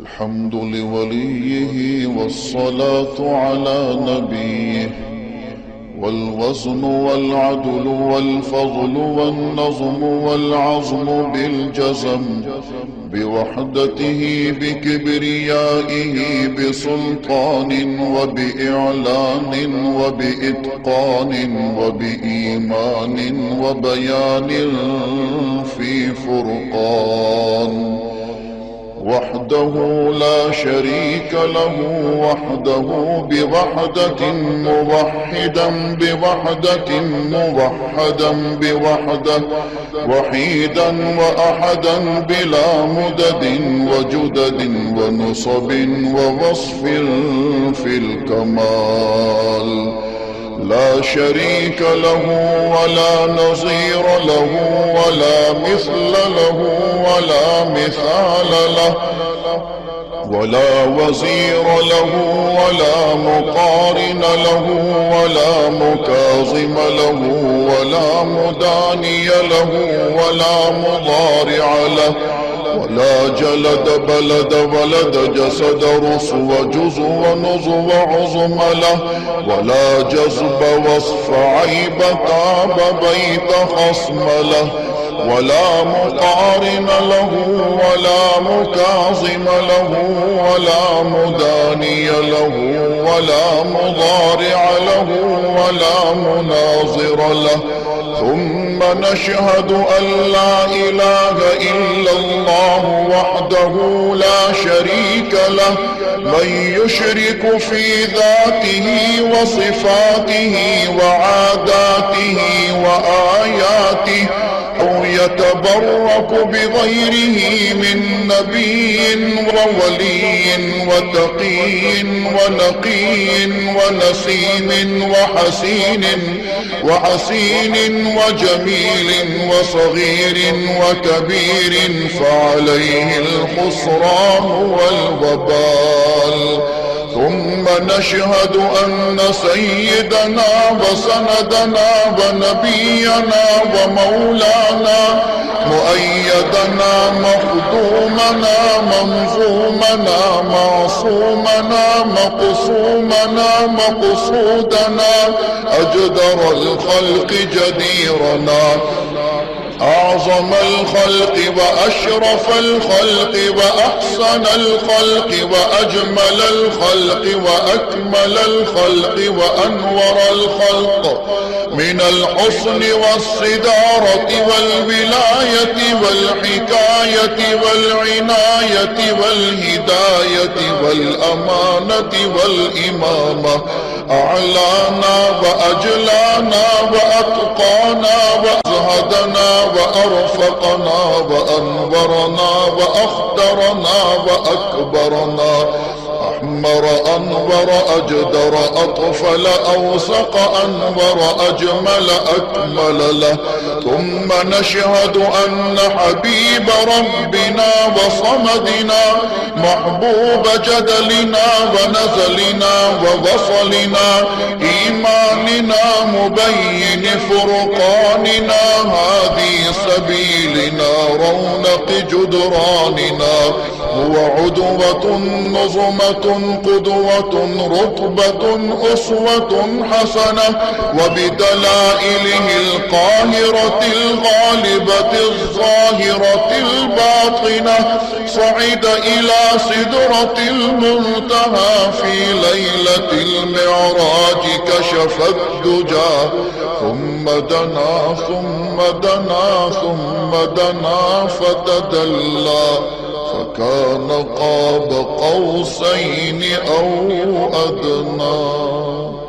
الحمد لوليه والصلاة على نبيه والوزن والعدل والفضل والنظم والعظم بالجزم بوحدته بكبريائه بسلطان وبإعلان وبإتقان وبإيمان وبيان في فرقان وحده لا شريك له وحده بوحدة موحدا بوحدة موحدا بوحدة وحيدا وأحدا بلا مدد وجدد ونصب ووصف في الكمال لا شريك له ولا نظير له ولا مثل له ولا مثال له ولا وزير له ولا مقارن له ولا مكاظم له ولا مداني له ولا مضارع له ولا جلد بلد ولد جسد رسو جزو ونزو عظم له ولا جذب وصف عيب تاب بيت خصم له ولا مقارن له ولا مكاظم له ولا مداني له ولا مضارع له ولا مناظر له ثم نشهد أن لا إله إلا الله وحده لا شريك له من يشرك في ذاته وصفاته وعاداته وآياته أو يتبرك بغيره من نبي وولي وتقي ونقي ونسيم وحسين وجميل وصغير وكبير فعليه الخسران والوبال ثم نشهد أن سيدنا وسندنا ونبينا ومولانا مؤيدنا مخدومنا منظومنا معصومنا مقصومنا مقصودنا أجدر الخلق جديرنا أعظم الخلق وأشرف الخلق وأحسن الخلق وأجمل الخلق وأكمل الخلق وأنور الخلق من الحسن والصدارة والولاية والحكاية والعناية والهداية والأمانة والإمامة أعلانا وأجلانا وأتقانا وأزهدنا وأرفقنا وأنورنا وأخدرنا وأكبرنا أحمر أنور أجدر أطفل أوسق أنور أجمل أكمل له ثم نشهد أن حبيب ربنا وصمدنا محبوب جدلنا ونزلنا ووصلنا إيماننا مبين فرقاننا هذه سبيلنا رونق جدراننا هو عدوة نظمة قدوة رتبة أسوة حسنة وبدلائله القاهرة الغالبة الظاهرة الباطنة صعد إلى سدرة المنتهى في ليلة المعراج كشف الدجى ثم دنا ثم دنا ثم دنا فتدلى فكان قاب قوسين أو أدنى.